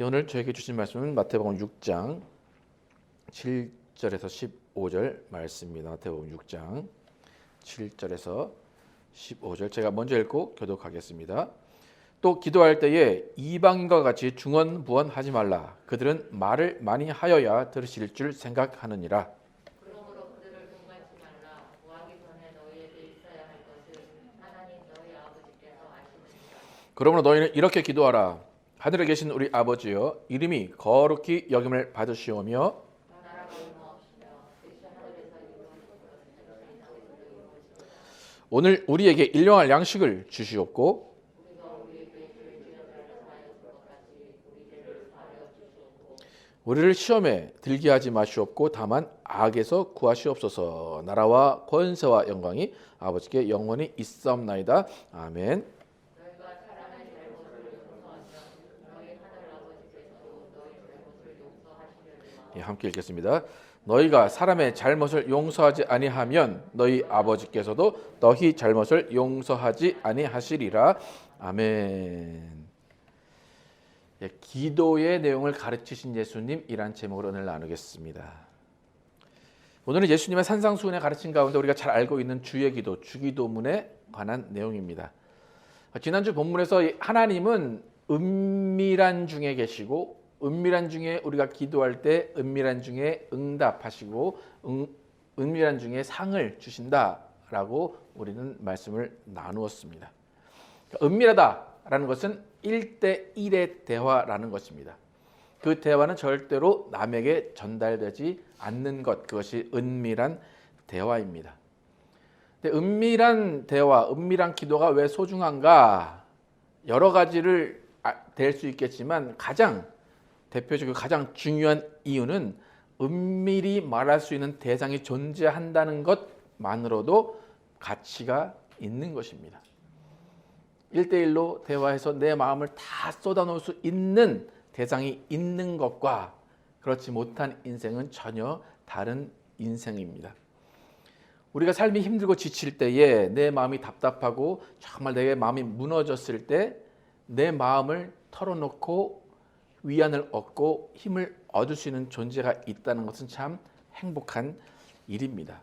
오늘 저에게 주신 말씀은 마태복음 6장 7절에서 15절 말씀입니다. 마태복음 6장 7절에서 15절 제가 먼저 읽고 교독하겠습니다. 또 기도할 때에 이방인과 같이 중언부언하지 말라. 그들은 말을 많이 하여야 들으실 줄 생각하느니라. 그러므로 그들을 동감치 말라. 구하기 전에 너희에게 있어야 할 것을 하나님 너희 아버지께서 아시느니라. 그러므로 너희는 이렇게 기도하라. 하늘에 계신 우리 아버지여, 이름이 거룩히 여김을 받으시오며 나라가 임하옵시며 뜻이 하늘에서 이루어진 것을 땅에서 이루어지고 오늘 우리에게 일용할 양식을 주시옵고 우리가 우리에게 죄를 지은 자를 사하여 줄 것 같이 우리 죄를 사하여 주시옵고 우리를 시험에 들게 하지 마시옵고 다만 악에서 구하시옵소서. 나라와 권세와 영광이 아버지께 영원히 있사옵나이다. 아멘. 너희가 사람의 잘못을 용서하면 너희 하늘 아버지께서도 너희 잘못을 용서하시려니와. 예, 함께 읽겠습니다. 너희가 사람의 잘못을 용서하지 아니하면 너희 아버지께서도 너희 잘못을 용서하지 아니하시리라. 아멘. 예, 기도의 내용을 가르치신 예수님이란 제목으로 오늘 나누겠습니다. 오늘은 예수님의 산상수훈의 가르침 가운데 우리가 잘 알고 있는 주의 기도, 주기도문에 관한 내용입니다. 지난주 본문에서 하나님은 은밀한 중에 계시고 은밀한 중에 우리가 기도할 때 은밀한 중에 응답하시고 은밀한 중에 상을 주신다라고 우리는 말씀을 나누었습니다. 은밀하다라는 것은 1대1의 대화라는 것입니다. 그 대화는 절대로 남에게 전달되지 않는 것, 그것이 은밀한 대화입니다. 근데 은밀한 대화, 은밀한 기도가 왜 소중한가? 여러 가지를 될 수 있겠지만 가장 대표적이고 가장 중요한 이유는 은밀히 말할 수 있는 대상이 존재한다는 것만으로도 가치가 있는 것입니다. 1대1로 대화해서 내 마음을 다 쏟아놓을 수 있는 대상이 있는 것과 그렇지 못한 인생은 전혀 다른 인생입니다. 우리가 삶이 힘들고 지칠 때에 내 마음이 답답하고 정말 내 마음이 무너졌을 때 내 마음을 털어놓고 위안을 얻고 힘을 얻을 수 있는 존재가 있다는 것은 참 행복한 일입니다.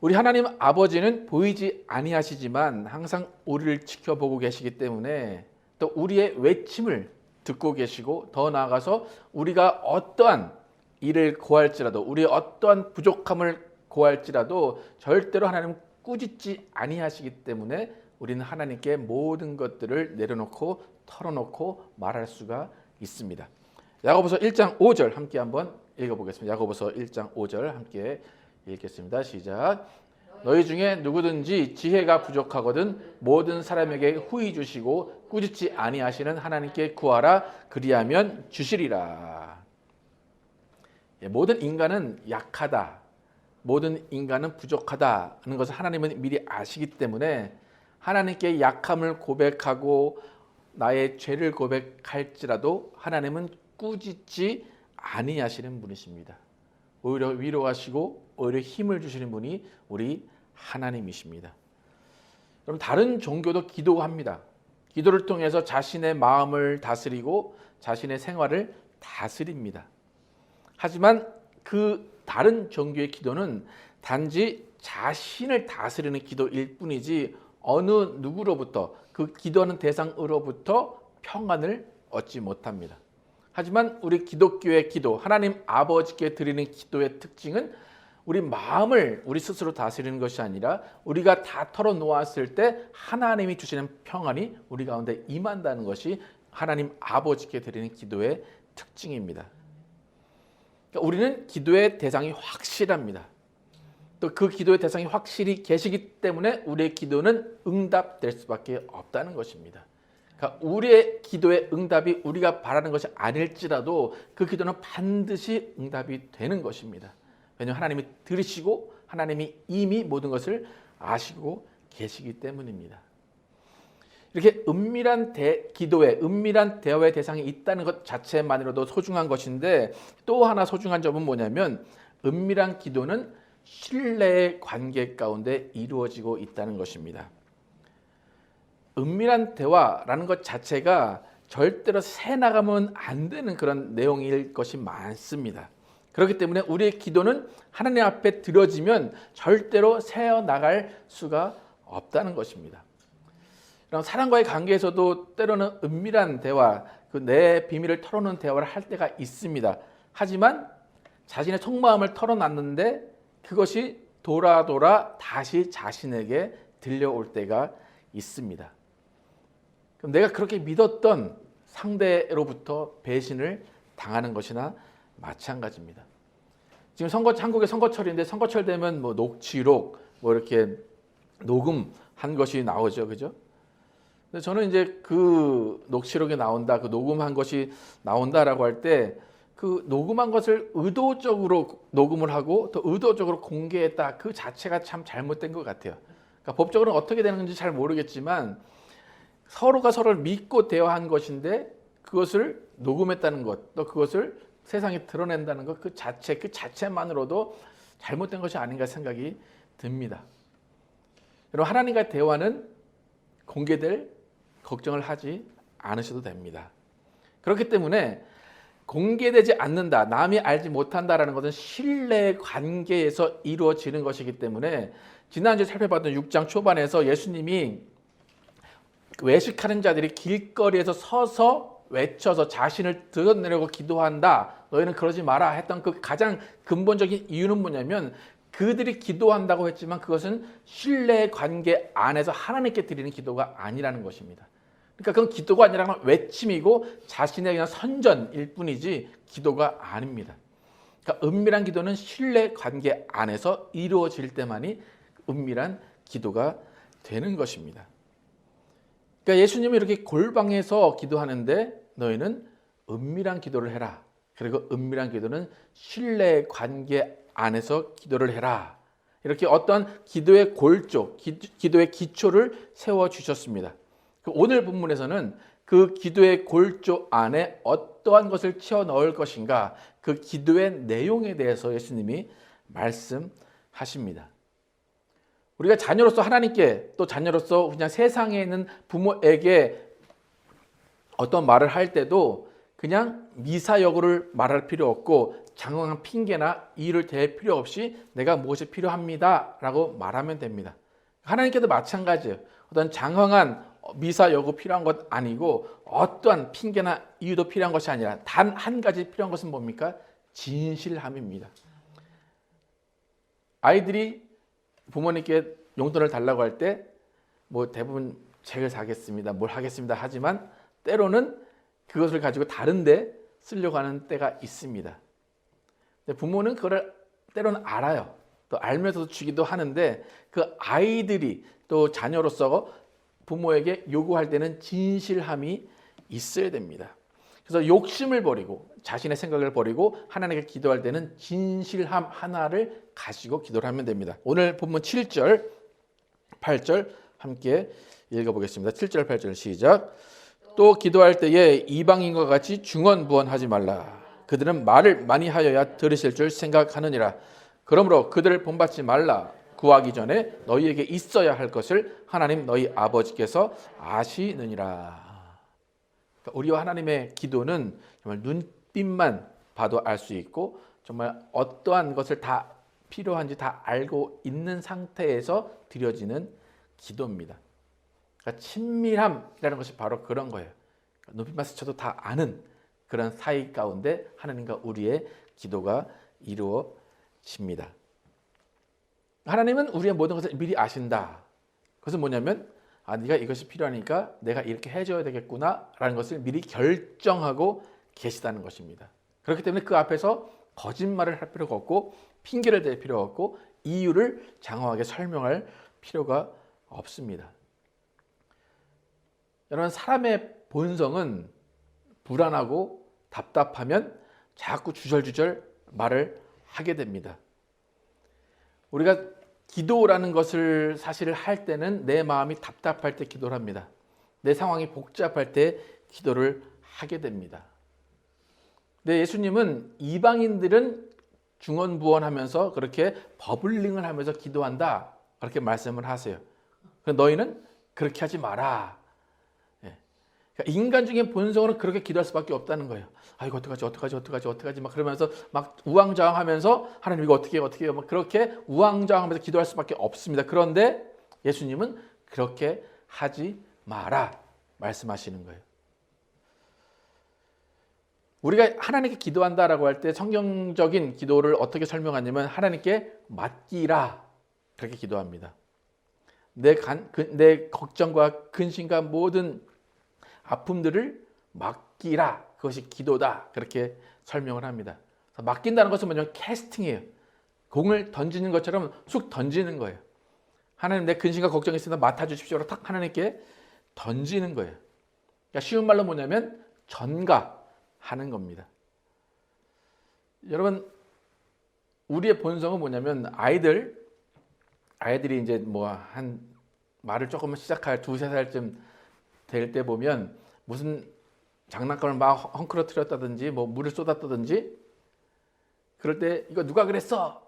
우리 하나님 아버지는 보이지 아니하시지만 항상 우리를 지켜보고 계시기 때문에 또 우리의 외침을 듣고 계시고 더 나아가서 우리가 어떠한 일을 고할지라도 우리의 어떠한 부족함을 고할지라도 절대로 하나님은 꾸짖지 아니하시기 때문에 우리는 하나님께 모든 것들을 내려놓고 털어놓고 말할 수가 있습니다. 야고보서 1장 5절 함께 한번 읽어보겠습니다. 야고보서 1장 5절 함께 읽겠습니다. 시작. 너희 중에 누구든지 지혜가 부족하거든 모든 사람에게 후히 주시고 꾸짖지 아니하시는 하나님께 구하라. 그리하면 주시리라. 모든 인간은 약하다. 모든 인간은 부족하다는 것을 하나님은 미리 아시기 때문에 하나님께 약함을 고백하고 나의 죄를 고백할지라도 하나님은 꾸짖지 아니하시는 분이십니다. 오히려 위로하시고 오히려 힘을 주시는 분이 우리 하나님이십니다. 여러분 다른 종교도 기도합니다. 기도를 통해서 자신의 마음을 다스리고 자신의 생활을 다스립니다. 하지만 그 다른 종교의 기도는 단지 자신을 다스리는 기도일 뿐이지 어느 누구로부터 그 기도하는 대상으로부터 평안을 얻지 못합니다. 하지만 우리 기독교의 기도, 하나님 아버지께 드리는 기도의 특징은 우리 마음을 우리 스스로 다스리는 것이 아니라 우리가 다 털어놓았을 때 하나님이 주시는 평안이 우리 가운데 임한다는 것이 하나님 아버지께 드리는 기도의 특징입니다. 그러니까 우리는 기도의 대상이 확실합니다. 또 그 기도의 대상이 확실히 계시기 때문에 우리의 기도는 응답될 수밖에 없다는 것입니다. 그러니까 우리의 기도의 응답이 우리가 바라는 것이 아닐지라도 그 기도는 반드시 응답이 되는 것입니다. 왜냐하면 하나님이 들으시고 하나님이 이미 모든 것을 아시고 계시기 때문입니다. 이렇게 은밀한 기도에 은밀한 대화의 대상이 있다는 것 자체만으로도 소중한 것인데 또 하나 소중한 점은 뭐냐면 은밀한 기도는 신뢰의 관계 가운데 이루어지고 있다는 것입니다. 은밀한 대화라는 것 자체가 절대로 새 나가면 안 되는 그런 내용일 것이 많습니다. 그렇기 때문에 우리의 기도는 하나님 앞에 드려지면 절대로 새어 나갈 수가 없다는 것입니다. 그럼 사람과의 관계에서도 때로는 은밀한 대화, 그 내 비밀을 털어놓는 대화를 할 때가 있습니다. 하지만 자신의 속마음을 털어놨는데 그것이 돌아 다시 자신에게 들려올 때가 있습니다. 그럼 내가 그렇게 믿었던 상대로부터 배신을 당하는 것이나 마찬가지입니다. 지금 한국의 선거철인데 선거철 되면 뭐 녹취록, 뭐 이렇게 녹음한 것이 나오죠, 그죠? 근데 저는 이제 그 녹취록이 나온다, 그 녹음한 것이 나온다라고 할 때 그 녹음한 것을 의도적으로 녹음을 하고 또 의도적으로 공개했다, 그 자체가 참 잘못된 것 같아요. 그러니까 법적으로는 어떻게 되는 건지 잘 모르겠지만 서로가 서로를 믿고 대화한 것인데 그것을 녹음했다는 것, 또 그것을 세상에 드러낸다는 것, 그 자체만으로도 잘못된 것이 아닌가 생각이 듭니다. 여러분, 하나님과의 대화는 공개될 걱정을 하지 않으셔도 됩니다. 그렇기 때문에 공개되지 않는다, 남이 알지 못한다라는 것은 신뢰 관계에서 이루어지는 것이기 때문에 지난주에 살펴봤던 6장 초반에서 예수님이 외식하는 자들이 길거리에서 서서 외쳐서 자신을 드러내려고 기도한다, 너희는 그러지 마라 했던 그 가장 근본적인 이유는 뭐냐면 그들이 기도한다고 했지만 그것은 신뢰 관계 안에서 하나님께 드리는 기도가 아니라는 것입니다. 그러니까 그건 기도가 아니라 외침이고 자신의 그냥 선전일 뿐이지 기도가 아닙니다. 그러니까 은밀한 기도는 신뢰 관계 안에서 이루어질 때만이 은밀한 기도가 되는 것입니다. 그러니까 예수님이 이렇게 골방에서 기도하는데 너희는 은밀한 기도를 해라. 그리고 은밀한 기도는 신뢰 관계 안에서 기도를 해라. 이렇게 어떤 기도의 골조, 기도의 기초를 세워주셨습니다. 오늘 본문에서는 그 기도의 골조 안에 어떠한 것을 채워 넣을 것인가, 그 기도의 내용에 대해서 예수님이 말씀하십니다. 우리가 자녀로서 하나님께, 또 자녀로서 그냥 세상에 있는 부모에게 어떤 말을 할 때도 그냥 미사여구를 말할 필요 없고 장황한 핑계나 이유를 댈 필요 없이 내가 무엇이 필요합니다 라고 말하면 됩니다. 하나님께도 마찬가지예요. 어떤 장황한 미사여구 필요한 것 아니고 어떠한 핑계나 이유도 필요한 것이 아니라 단 한 가지 필요한 것은 뭡니까? 진실함입니다. 아이들이 부모님께 용돈을 달라고 할 때 뭐 대부분 책을 사겠습니다, 뭘 하겠습니다 하지만 때로는 그것을 가지고 다른 데 쓰려고 하는 때가 있습니다. 근데 부모는 그걸 때로는 알아요. 또 알면서도 주기도 하는데 그 아이들이 또 자녀로서 부모에게 요구할 때는 진실함이 있어야 됩니다. 그래서 욕심을 버리고 자신의 생각을 버리고 하나님께 기도할 때는 진실함 하나를 가지고 기도를 하면 됩니다. 오늘 본문 7절, 8절 함께 읽어보겠습니다. 7절, 8절 시작. 또 기도할 때에 이방인과 같이 중언부언하지 말라. 그들은 말을 많이 하여야 들으실 줄 생각하느니라. 그러므로 그들을 본받지 말라. 구하기 전에 너희에게 있어야 할 것을 하나님 너희 아버지께서 아시느니라. 그러니까 우리와 하나님의 기도는 정말 눈빛만 봐도 알 수 있고 정말 어떠한 것을 다 필요한지 다 알고 있는 상태에서 드려지는 기도입니다. 그러니까 친밀함이라는 것이 바로 그런 거예요. 눈빛만 스쳐도 다 아는 그런 사이 가운데 하나님과 우리의 기도가 이루어집니다. 하나님은 우리의 모든 것을 미리 아신다. 그것은 뭐냐면 네가 이것이 필요하니까 내가 이렇게 해줘야 되겠구나 라는 것을 미리 결정하고 계시다는 것입니다. 그렇기 때문에 그 앞에서 거짓말을 할 필요가 없고 핑계를 댈 필요가 없고 이유를 장황하게 설명할 필요가 없습니다. 여러분, 사람의 본성은 불안하고 답답하면 자꾸 주절주절 말을 하게 됩니다. 우리가 기도라는 것을 사실 할 때는 내 마음이 답답할 때 기도를 합니다. 내 상황이 복잡할 때 기도를 하게 됩니다. 근데 예수님은 이방인들은 중언부언하면서 그렇게 버블링을 하면서 기도한다, 그렇게 말씀을 하세요. 너희는 그렇게 하지 마라. 그러니까 인간적인 본성으로 그렇게 기도할 수밖에 없다는 거예요. 아, 이거 어떡하지 막 그러면서 막 우왕좌왕하면서 하나님 이거 어떻게 해요? 막 그렇게 우왕좌왕하면서 기도할 수밖에 없습니다. 그런데 예수님은 그렇게 하지 마라 말씀하시는 거예요. 우리가 하나님께 기도한다라고 할 때 성경적인 기도를 어떻게 설명하냐면 하나님께 맡기라 그렇게 기도합니다. 내 걱정과 근심과 모든 아픔들을 맡기라 그것이 기도다 그렇게 설명을 합니다. 맡긴다는 것은 뭐냐면 캐스팅이에요. 공을 던지는 것처럼 쑥 던지는 거예요. 하나님 내 근심과 걱정이 있으나 맡아주십시오로 탁 하나님께 던지는 거예요. 그러니까 쉬운 말로 뭐냐면 전가하는 겁니다. 여러분 우리의 본성은 뭐냐면 아이들이 이제 뭐 한 말을 조금 시작할 2-3살쯤 될 때 보면 무슨 장난감을 막 헝클어뜨렸다든지 뭐 물을 쏟았다든지 그럴 때 이거 누가 그랬어?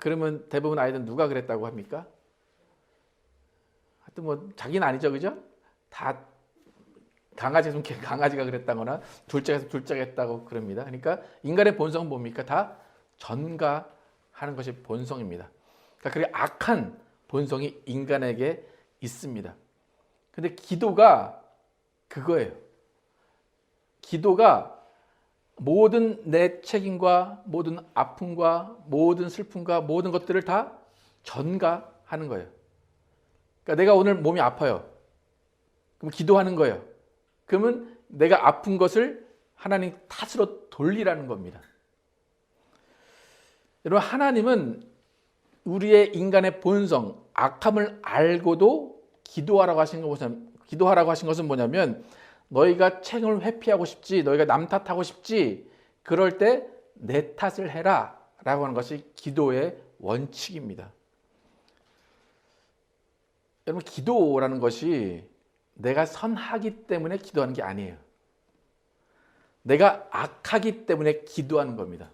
그러면 대부분 아이들은 누가 그랬다고 합니까? 하여튼 뭐 자기는 아니죠, 그죠? 다 강아지가 그랬다거나 둘째가 했다고 그럽니다. 그러니까 인간의 본성은 뭡니까? 다 전가하는 것이 본성입니다. 그러니까 그렇게 악한 본성이 인간에게 있습니다. 근데 기도가 그거예요. 기도가 모든 내 책임과 모든 아픔과 모든 슬픔과 모든 것들을 다 전가하는 거예요. 그러니까 내가 오늘 몸이 아파요. 그럼 기도하는 거예요. 그러면 내가 아픈 것을 하나님 탓으로 돌리라는 겁니다. 여러분 하나님은 우리의 인간의 본성, 악함을 알고도 기도하라고 하신 것은 뭐냐면 너희가 책임을 회피하고 싶지, 너희가 남 탓하고 싶지, 그럴 때 내 탓을 해라 라고 하는 것이 기도의 원칙입니다. 여러분 기도라는 것이 내가 선하기 때문에 기도하는 게 아니에요. 내가 악하기 때문에 기도하는 겁니다.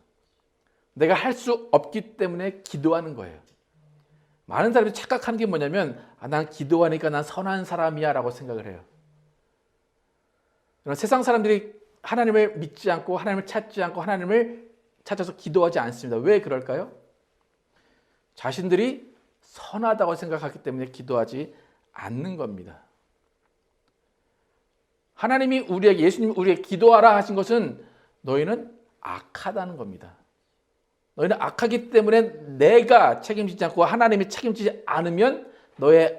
내가 할 수 없기 때문에 기도하는 거예요. 많은 사람들이 착각하는 게 뭐냐면 난 기도하니까 난 선한 사람이야 라고 생각을 해요. 세상 사람들이 하나님을 믿지 않고 하나님을 찾지 않고 하나님을 찾아서 기도하지 않습니다. 왜 그럴까요? 자신들이 선하다고 생각하기 때문에 기도하지 않는 겁니다. 하나님이 예수님이 우리에게 기도하라 하신 것은 너희는 악하다는 겁니다. 너희는 악하기 때문에 내가 책임지지 않고 하나님이 책임지지 않으면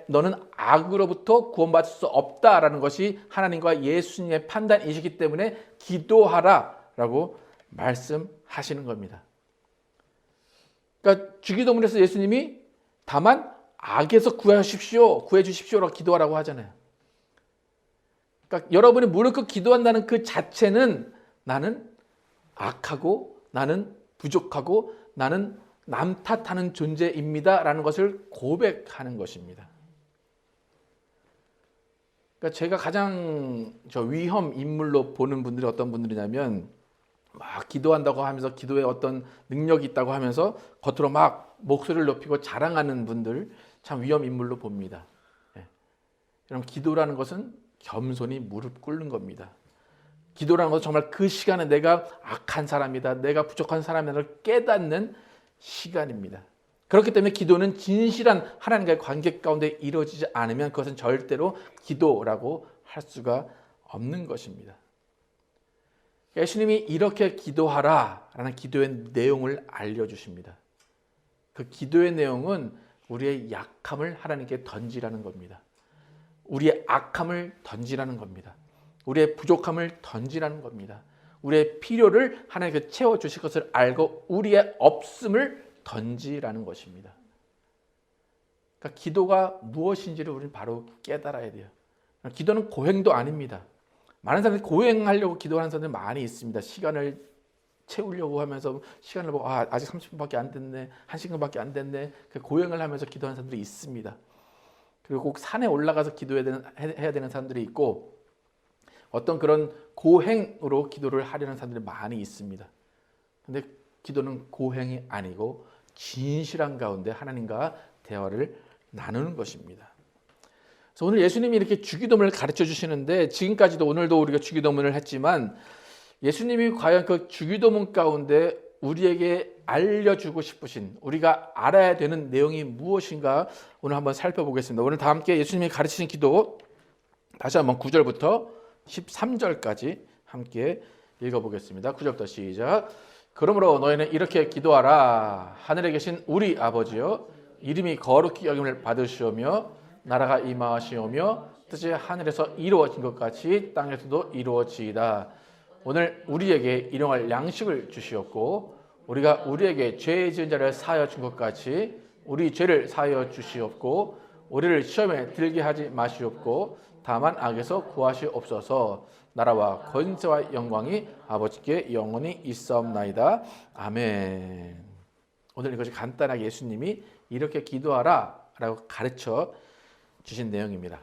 너는 악으로부터 구원받을 수 없다라는 것이 하나님과 예수님의 판단이시기 때문에 기도하라라고 말씀하시는 겁니다. 그러니까 주기도문에서 예수님이 다만 악에서 구해 주십시오라고 기도하라고 하잖아요. 그러니까 여러분이 무릎 기도한다는 그 자체는 나는 악하고 나는 부족하고 나는 남 탓하는 존재입니다 라는 것을 고백하는 것입니다. 그러니까 제가 가장 위험 인물로 보는 분들이 어떤 분들이냐면 막 기도한다고 하면서 기도에 어떤 능력이 있다고 하면서 겉으로 막 목소리를 높이고 자랑하는 분들 참 위험 인물로 봅니다. 여러분 기도라는 것은 겸손히 무릎 꿇는 겁니다. 기도라는 것은 정말 그 시간에 내가 악한 사람이다, 내가 부족한 사람이다를 깨닫는 시간입니다. 그렇기 때문에 기도는 진실한 하나님과의 관계 가운데 이루어지지 않으면 그것은 절대로 기도라고 할 수가 없는 것입니다. 예수님이 이렇게 기도하라라는 기도의 내용을 알려주십니다. 그 기도의 내용은 우리의 약함을 하나님께 던지라는 겁니다. 우리의 악함을 던지라는 겁니다. 우리의 부족함을 던지라는 겁니다. 우리의 필요를 하나님께 채워주실 것을 알고 우리의 없음을 던지라는 것입니다. 그러니까 기도가 무엇인지를 우리는 바로 깨달아야 돼요. 기도는 고행도 아닙니다. 많은 사람들이 고행하려고 기도하는 사람들이 많이 있습니다. 시간을 채우려고 하면서 시간을 보고 아직 30분밖에 안 됐네, 1시간밖에 안 됐네, 고행을 하면서 기도하는 사람들이 있습니다. 그리고 꼭 산에 올라가서 해야 되는 사람들이 있고 어떤 그런 고행으로 기도를 하려는 사람들이 많이 있습니다. 근데 기도는 고행이 아니고 진실한 가운데 하나님과 대화를 나누는 것입니다. 그래서 오늘 예수님이 이렇게 주기도문을 가르쳐 주시는데, 지금까지도 오늘도 우리가 주기도문을 했지만 예수님이 과연 그 주기도문 가운데 우리에게 알려주고 싶으신, 우리가 알아야 되는 내용이 무엇인가 오늘 한번 살펴보겠습니다. 오늘 다 함께 예수님이 가르치신 기도 다시 한번 9절부터 13절까지 함께 읽어보겠습니다. 9절부터 시작. 그러므로 너희는 이렇게 기도하라. 하늘에 계신 우리 아버지여, 이름이 거룩히 여김을 받으시오며 나라가 임하시오며 뜻이 하늘에서 이루어진 것 같이 땅에서도 이루어지이다. 오늘 우리에게 일용할 양식을 주시옵고 우리가 우리에게 죄 지은 자를 사하여 준 것 같이 우리 죄를 사하여 주시옵고 우리를 시험에 들게 하지 마시옵고 다만 악에서 구하시옵소서. 나라와 권세와 영광이 아버지께 영원히 있사옵나이다. 아멘. 오늘 이것이 간단하게 예수님이 이렇게 기도하라 라고 가르쳐 주신 내용입니다.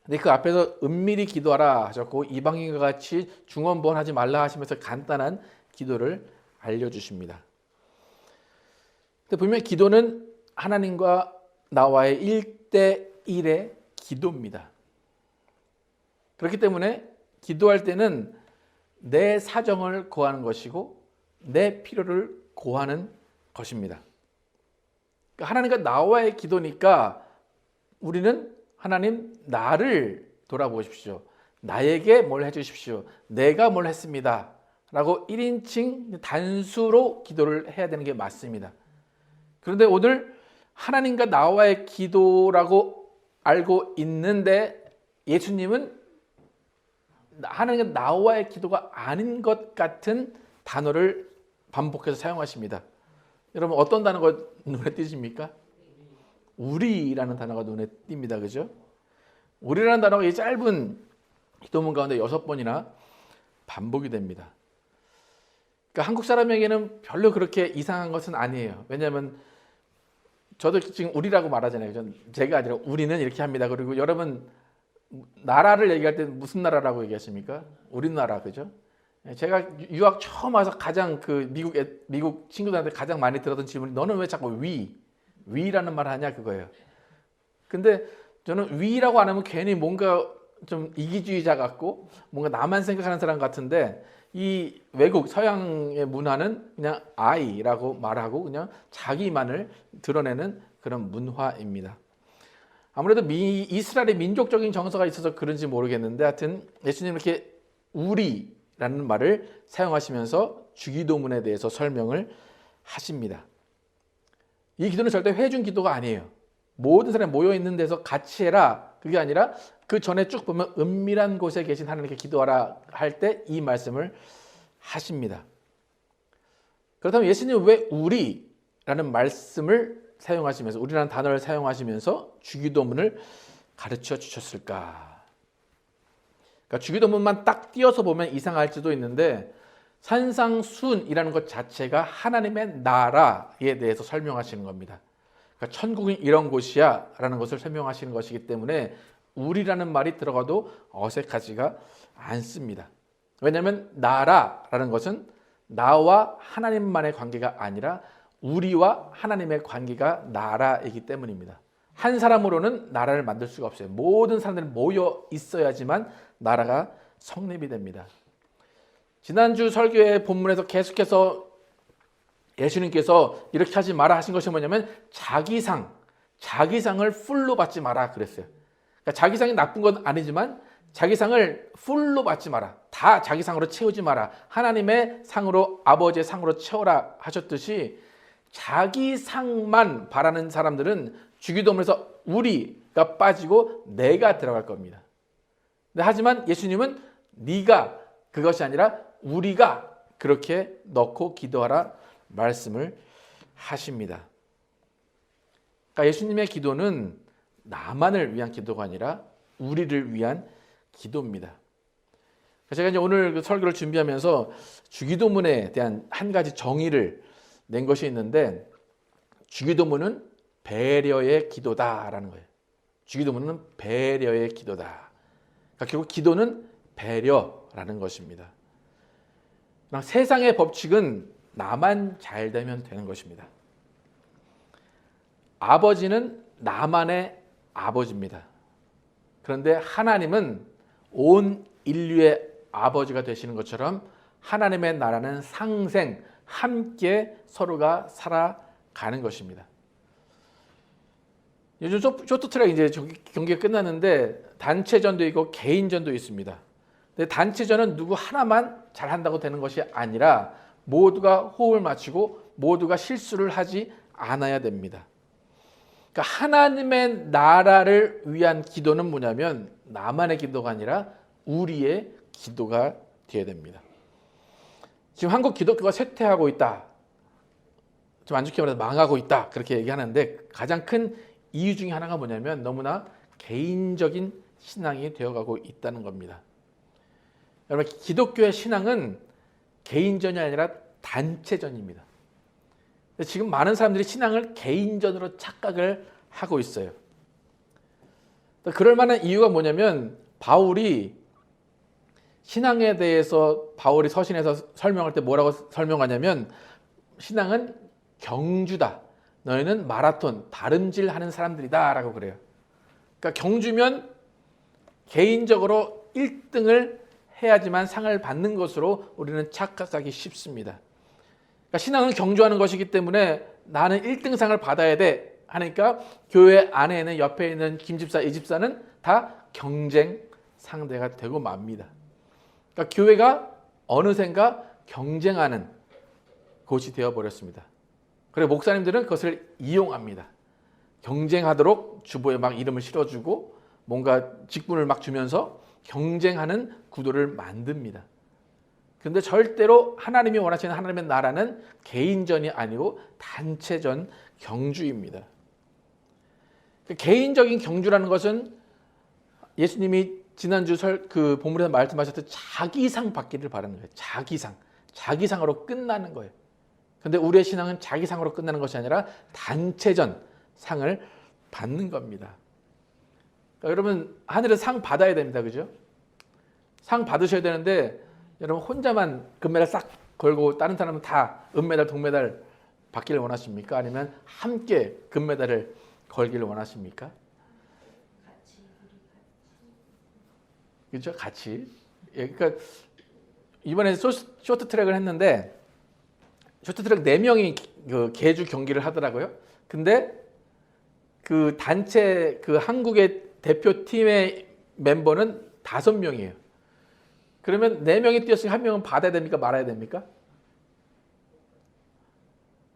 근데 그 앞에서 은밀히 기도하라 하셨고 이방인과 같이 중언부언하지 말라 하시면서 간단한 기도를 알려주십니다. 근데 분명히 기도는 하나님과 나와의 1대1의 기도입니다. 그렇기 때문에 기도할 때는 내 사정을 고하는 것이고 내 필요를 고하는 것입니다. 그러니까 하나님과 나와의 기도니까 우리는 하나님 나를 돌아보십시오. 나에게 뭘 해주십시오. 내가 뭘 했습니다. 라고 1인칭 단수로 기도를 해야 되는 게 맞습니다. 그런데 오늘 하나님과 나와의 기도라고 알고 있는데 예수님은 하나님과 나와의 기도가 아닌 것 같은 단어를 반복해서 사용하십니다. 여러분 어떤 단어가 눈에 띄십니까? 우리라는 단어가 눈에 띕니다. 그죠? 우리라는 단어가 이 짧은 기도문 가운데 6번이나 반복이 됩니다. 그러니까 한국 사람에게는 별로 그렇게 이상한 것은 아니에요. 왜냐하면 저도 지금 우리라고 말하잖아요. 제가 아니라 우리는 이렇게 합니다. 그리고 여러분 나라를 얘기할 때 무슨 나라라고 얘기하십니까? 우리나라, 그죠? 제가 유학 처음 와서 가장 그 미국 친구들한테 가장 많이 들었던 질문이 너는 왜 자꾸 위라는 말을 하냐 그거예요. 근데 저는 위라고 안 하면 괜히 뭔가 좀 이기주의자 같고 뭔가 나만 생각하는 사람 같은데 이 외국 서양의 문화는 그냥 I라고 말하고 그냥 자기만을 드러내는 그런 문화입니다. 아무래도 이스라엘의 민족적인 정서가 있어서 그런지 모르겠는데 하여튼 예수님 이렇게 우리라는 말을 사용하시면서 주기도문에 대해서 설명을 하십니다. 이 기도는 절대 회중 기도가 아니에요. 모든 사람이 모여있는 데서 같이 해라. 그게 아니라 그 전에 쭉 보면 은밀한 곳에 계신 하나님께 기도하라 할 때 이 말씀을 하십니다. 그렇다면 예수님은 왜 우리라는 말씀을 사용하시면서 우리라는 단어를 사용하시면서 주기도문을 가르쳐 주셨을까? 그러니까 주기도문만 딱 띄어서 보면 이상할지도 있는데 산상순이라는 것 자체가 하나님의 나라에 대해서 설명하시는 겁니다. 그러니까 천국은 이런 곳이야 라는 것을 설명하시는 것이기 때문에 우리라는 말이 들어가도 어색하지가 않습니다. 왜냐하면 나라라는 것은 나와 하나님만의 관계가 아니라 우리와 하나님의 관계가 나라이기 때문입니다. 한 사람으로는 나라를 만들 수가 없어요. 모든 사람들이 모여 있어야지만 나라가 성립이 됩니다. 지난주 설교의 본문에서 계속해서 예수님께서 이렇게 하지 마라 하신 것이 뭐냐면 자기상을 풀로 받지 마라 그랬어요. 그러니까 자기상이 나쁜 건 아니지만 자기상을 풀로 받지 마라. 다 자기상으로 채우지 마라. 하나님의 상으로 아버지의 상으로 채워라 하셨듯이 자기상만 바라는 사람들은 주기도문에서 우리가 빠지고 내가 들어갈 겁니다. 하지만 예수님은 네가 그것이 아니라 우리가 그렇게 넣고 기도하라 말씀을 하십니다. 그러니까 예수님의 기도는 나만을 위한 기도가 아니라 우리를 위한 기도입니다. 제가 이제 오늘 그 설교를 준비하면서 주기도문에 대한 한 가지 정의를 낸 것이 있는데 주기도문은 배려의 기도다라는 거예요. 주기도문은 배려의 기도다. 그러니까 결국 기도는 배려라는 것입니다. 세상의 법칙은 나만 잘 되면 되는 것입니다. 아버지는 나만의 아버지입니다. 그런데 하나님은 온 인류의 아버지가 되시는 것처럼 하나님의 나라는 상생, 함께 서로가 살아가는 것입니다. 요즘 쇼트트랙 이제 경기가 끝났는데 단체전도 있고 개인전도 있습니다. 근데 단체전은 누구 하나만 잘한다고 되는 것이 아니라 모두가 호흡을 맞추고 모두가 실수를 하지 않아야 됩니다. 그러니까 하나님의 나라를 위한 기도는 뭐냐면 나만의 기도가 아니라 우리의 기도가 되어야 됩니다. 지금 한국 기독교가 쇠퇴하고 있다. 좀 안 좋게 말해서 망하고 있다. 그렇게 얘기하는데 가장 큰 이유 중에 하나가 뭐냐면 너무나 개인적인 신앙이 되어가고 있다는 겁니다. 여러분, 기독교의 신앙은 개인전이 아니라 단체전입니다. 지금 많은 사람들이 신앙을 개인전으로 착각을 하고 있어요. 그럴 만한 이유가 뭐냐면 바울이 신앙에 대해서 바울이 서신에서 설명할 때 뭐라고 설명하냐면 신앙은 경주다. 너희는 마라톤, 다름질하는 사람들이다 라고 그래요. 그러니까 경주면 개인적으로 1등을 해야지만 상을 받는 것으로 우리는 착각하기 쉽습니다. 그러니까 신앙은 경주하는 것이기 때문에 나는 1등상을 받아야 돼 하니까 교회 안에 있는 옆에 있는 김집사, 이집사는 다 경쟁 상대가 되고 맙니다. 그러니까 교회가 어느샌가 경쟁하는 곳이 되어버렸습니다. 그리고 목사님들은 그것을 이용합니다. 경쟁하도록 주보에 막 이름을 실어주고 뭔가 직분을 막 주면서 경쟁하는 구도를 만듭니다. 그런데 절대로 하나님이 원하시는 하나님의 나라는 개인전이 아니고 단체전 경주입니다. 개인적인 경주라는 것은 예수님이 지난주 그 본문에서 말씀하셨듯 자기상 받기를 바라는 거예요. 자기상으로 끝나는 거예요. 그런데 우리의 신앙은 자기상으로 끝나는 것이 아니라 단체전 상을 받는 겁니다. 그러니까 여러분 하늘에 상 받아야 됩니다. 그죠? 상 받으셔야 되는데 여러분 혼자만 금메달 싹 걸고 다른 사람은 다 은메달, 동메달 받기를 원하십니까? 아니면 함께 금메달을 걸기를 원하십니까? 그렇죠? 같이. 예, 그러니까 이번에 쇼트트랙을 했는데 쇼트트랙 4명이 그 계주 경기를 하더라고요. 근데 그 단체 그 한국의 대표팀의 멤버는 5명이에요. 그러면 4명이 뛰었으니 1명은 받아야 됩니까? 말아야 됩니까?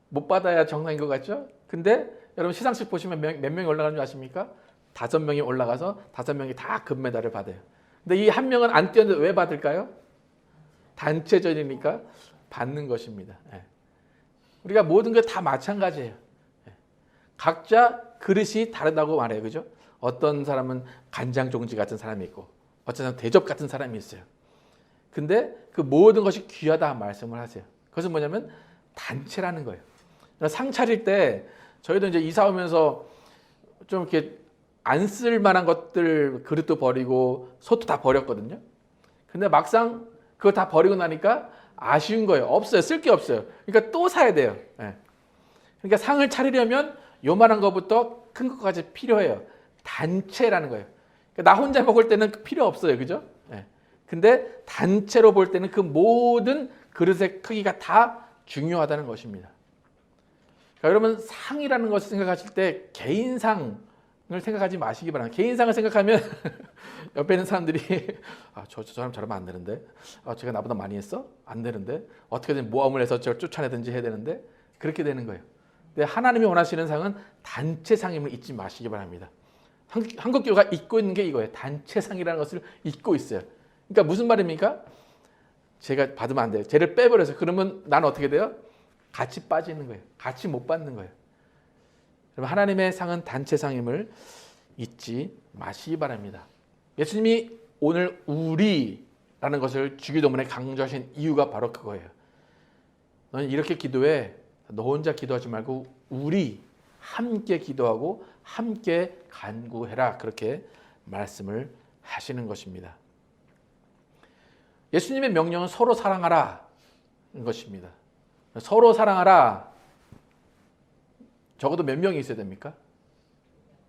못 받아야 정상인 것 같죠? 근데 여러분 시상식 보시면 몇 명이 올라가는 줄 아십니까? 5명이 올라가서 5명이 다 금메달을 받아요. 근데 이 1명은 안 뛰었는데 왜 받을까요? 단체전이니까 받는 것입니다. 우리가 모든 게 다 마찬가지예요. 각자 그릇이 다르다고 말해요. 그죠? 어떤 사람은 간장 종지 같은 사람이 있고 어떤 사람은 대접 같은 사람이 있어요. 근데 그 모든 것이 귀하다 말씀을 하세요. 그것은 뭐냐면 단체라는 거예요. 상 차릴 때 저희도 이제 이사 오면서 좀 이렇게 안 쓸 만한 것들 그릇도 버리고 솥도 다 버렸거든요. 근데 막상 그거 다 버리고 나니까 아쉬운 거예요. 없어요. 쓸 게 없어요. 그러니까 또 사야 돼요. 그러니까 상을 차리려면 요만한 것부터 큰 것까지 필요해요. 단체라는 거예요. 그러니까 나 혼자 먹을 때는 필요 없어요. 그죠? 근데 단체로 볼 때는 그 모든 그릇의 크기가 다 중요하다는 것입니다. 그러니까 여러분 상이라는 것을 생각하실 때 개인상을 생각하지 마시기 바랍니다. 개인상을 생각하면 옆에 있는 사람들이 저 사람 저러면 안 되는데 제가 나보다 많이 했어? 안 되는데 어떻게든 모험을 해서 저를 쫓아내든지 해야 되는데 그렇게 되는 거예요. 근데 하나님이 원하시는 상은 단체상임을 잊지 마시기 바랍니다. 한국교회가 잊고 있는 게 이거예요. 단체상이라는 것을 잊고 있어요. 그러니까 무슨 말입니까? 제가 받으면 안 돼요. 쟤를 빼버려서 그러면 나는 어떻게 돼요? 같이 빠지는 거예요. 같이 못 받는 거예요. 그럼 하나님의 상은 단체상임을 잊지 마시기 바랍니다. 예수님이 오늘 우리라는 것을 주기도문에 강조하신 이유가 바로 그거예요. 너는 이렇게 기도해. 너 혼자 기도하지 말고 우리 함께 기도하고 함께 간구해라. 그렇게 말씀을 하시는 것입니다. 예수님의 명령은 서로 사랑하라는 것입니다. 서로 사랑하라. 적어도 몇 명이 있어야 됩니까?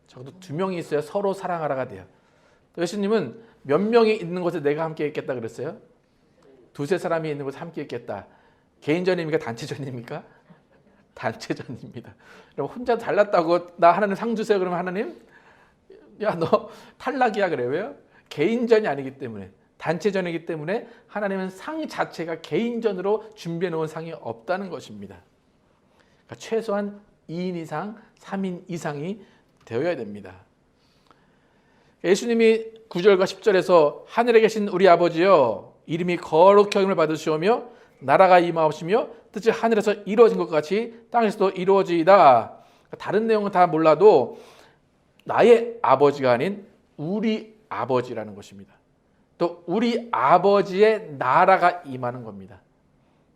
적어도 2명이 있어야 서로 사랑하라가 돼요. 예수님은 몇 명이 있는 곳에 내가 함께 있겠다 그랬어요? 두세 사람이 있는 곳에 함께 있겠다. 개인전입니까? 단체전입니까? 단체전입니다. 그럼 혼자 잘났다고 나 하나님 상 주세요 그러면 하나님 야 너 탈락이야 그래요. 왜요? 개인전이 아니기 때문에, 단체전이기 때문에 하나님은 상 자체가 개인전으로 준비해 놓은 상이 없다는 것입니다. 그러니까 최소한 2인 이상, 3인 이상이 되어야 됩니다. 예수님이 9절과 10절에서 하늘에 계신 우리 아버지여 이름이 거룩히 여김을 받으시오며 나라가 임하옵시며 뜻이 하늘에서 이루어진 것 같이 땅에서도 이루어지이다. 다른 내용은 다 몰라도 나의 아버지가 아닌 우리 아버지라는 것입니다. 또 우리 아버지의 나라가 임하는 겁니다.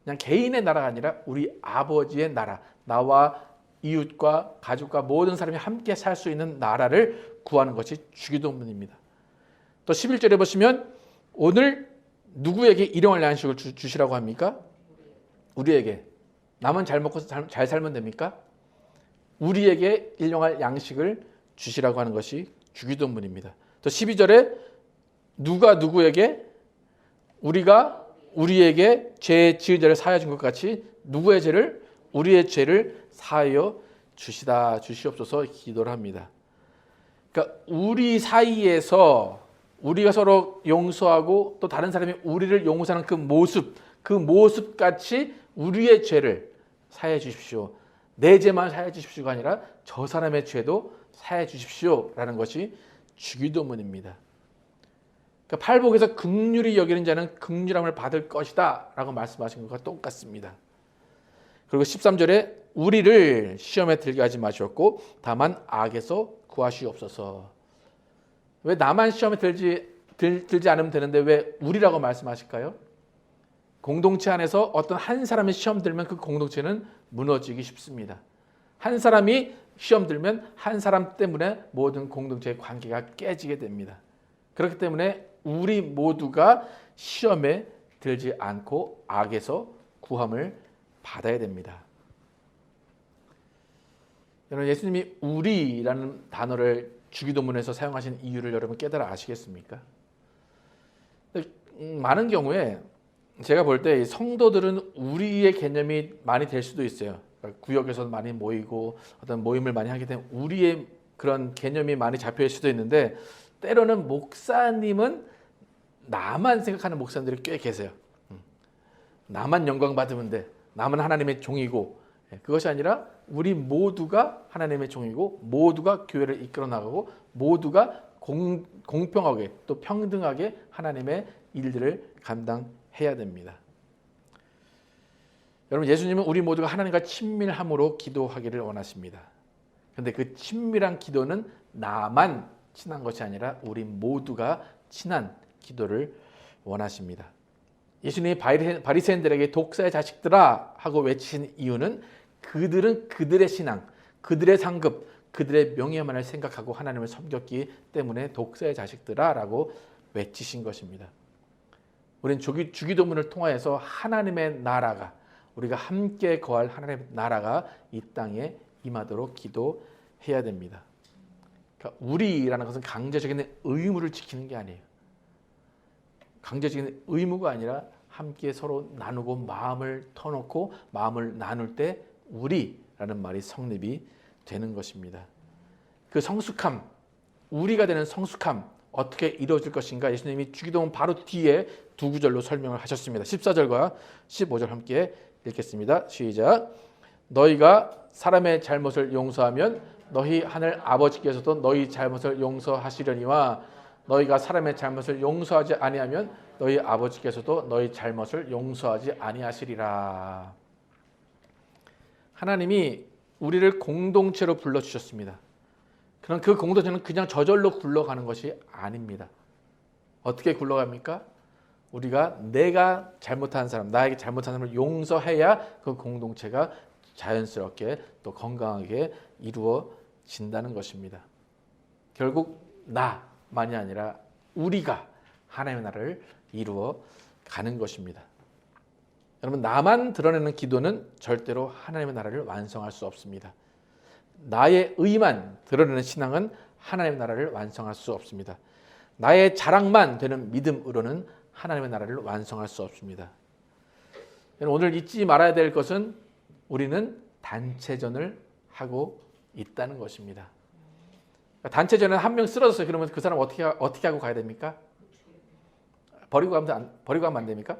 그냥 개인의 나라가 아니라 우리 아버지의 나라, 나와 이웃과 가족과 모든 사람이 함께 살 수 있는 나라를 구하는 것이 주기도문입니다. 또 11절에 보시면 오늘 누구에게 일용할 양식을 주시라고 합니까? 우리에게. 남은 잘 먹고 잘 살면 됩니까? 우리에게 일용할 양식을 주시라고 하는 것이 주기도문입니다. 또 12절에 누가 누구에게 우리가 우리에게 죄 지은 죄를 사하여 준 것 같이 누구의 죄를 우리의 죄를 사하여 주시옵소서 기도를 합니다. 그러니까 우리 사이에서 우리가 서로 용서하고 또 다른 사람이 우리를 용서하는 그 모습 같이 우리의 죄를 사해 주십시오. 내 죄만 사해 주십시오가 아니라 저 사람의 죄도 사해 주십시오라는 것이 주기도문입니다. 그러니까 팔복에서 긍휼히 여기는 자는 긍휼함을 받을 것이다 라고 말씀하신 것과 똑같습니다. 그리고 13절에 우리를 시험에 들게 하지 마시옵고 다만 악에서 구하시옵소서. 왜 나만 시험에 들지 않으면 되는데 왜 우리라고 말씀하실까요? 공동체 안에서 어떤 한 사람이 시험 들면 그 공동체는 무너지기 쉽습니다. 한 사람이 시험 들면 한 사람 때문에 모든 공동체의 관계가 깨지게 됩니다. 그렇기 때문에 우리 모두가 시험에 들지 않고 악에서 구함을 받아야 됩니다. 여러분, 예수님이 우리라는 단어를 주기도문에서 사용하신 이유를 여러분 깨달아 아시겠습니까? 많은 경우에 제가 볼 때 성도들은 우리의 개념이 많이 될 수도 있어요. 그러니까 구역에서 많이 모이고 어떤 모임을 많이 하게 되면 우리의 그런 개념이 많이 잡혀있을 수도 있는데 때로는 목사님은 나만 생각하는 목사님들이 꽤 계세요. 나만 영광 받으면 돼. 나만 하나님의 종이고 그것이 아니라 우리 모두가 하나님의 종이고 모두가 교회를 이끌어 나가고 모두가 공평하게 또 평등하게 하나님의 일들을 감당해야 됩니다. 여러분, 예수님은 우리 모두가 하나님과 친밀함으로 기도하기를 원하십니다. 그런데 그 친밀한 기도는 나만 친한 것이 아니라 우리 모두가 친한 기도를 원하십니다. 예수님이 바리새인들에게 독사의 자식들아 하고 외치신 이유는 그들은 그들의 신앙, 그들의 상급, 그들의 명예만을 생각하고 하나님을 섬겼기 때문에 독사의 자식들아 라고 외치신 것입니다. 우리는 주기도문을 통하여서 하나님의 나라가 우리가 함께 거할 하나님의 나라가 이 땅에 임하도록 기도해야 됩니다. 그러니까 우리라는 것은 강제적인 의무를 지키는 게 아니에요. 강제적인 의무가 아니라 함께 서로 나누고 마음을 터놓고 마음을 나눌 때 우리라는 말이 성립이 되는 것입니다. 그 성숙함, 우리가 되는 성숙함 어떻게 이루어질 것인가 예수님이 주기도문 바로 뒤에 두 구절로 설명을 하셨습니다. 14절과 15절 함께 읽겠습니다. 시작. 너희가 사람의 잘못을 용서하면 너희 하늘 아버지께서도 너희 잘못을 용서하시려니와 너희가 사람의 잘못을 용서하지 아니하면 너희 아버지께서도 너희 잘못을 용서하지 아니하시리라. 하나님이 우리를 공동체로 불러주셨습니다. 그럼 그 공동체는 그냥 저절로 굴러가는 것이 아닙니다. 어떻게 굴러갑니까? 우리가 내가 잘못한 사람, 나에게 잘못한 사람을 용서해야 그 공동체가 자연스럽게 또 건강하게 이루어진다는 것입니다. 결국 나만이 아니라 우리가 하나님의 나라를 이루어 가는 것입니다. 여러분, 나만 드러내는 기도는 절대로 하나님의 나라를 완성할 수 없습니다. 나의 의만 드러내는 신앙은 하나님의 나라를 완성할 수 없습니다. 나의 자랑만 되는 믿음으로는 하나님의 나라를 완성할 수 없습니다. 오늘 잊지 말아야 될 것은 우리는 단체전을 하고 있다는 것입니다. 단체전에 한 명 쓰러졌어요. 그러면 그 사람 어떻게 하고 가야 됩니까? 버리고 가면 안 됩니까?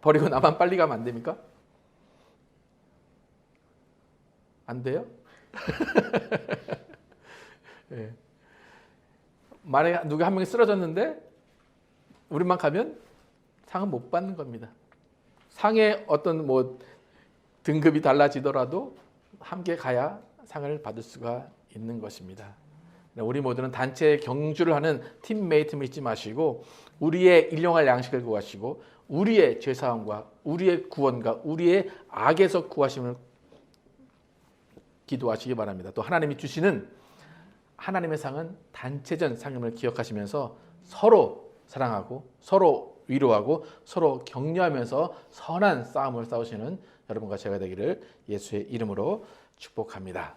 버리고 나만 빨리 가면 안 됩니까? 안 돼요? 네. 만약에 누가 한 명이 쓰러졌는데 우리만 가면 상은 못 받는 겁니다. 상의 어떤 등급이 달라지더라도 함께 가야 상을 받을 수가 있는 것입니다. 우리 모두는 단체 경주를 하는 팀메이트를 잊지 마시고 우리의 일용할 양식을 구하시고 우리의 죄사함과 우리의 구원과 우리의 악에서 구하심을 기도하시기 바랍니다. 또 하나님이 주시는 하나님의 상은 단체전 상임을 기억하시면서 서로 사랑하고 서로 위로하고 서로 격려하면서 선한 싸움을 싸우시는 여러분과 제가 되기를 예수의 이름으로 축복합니다.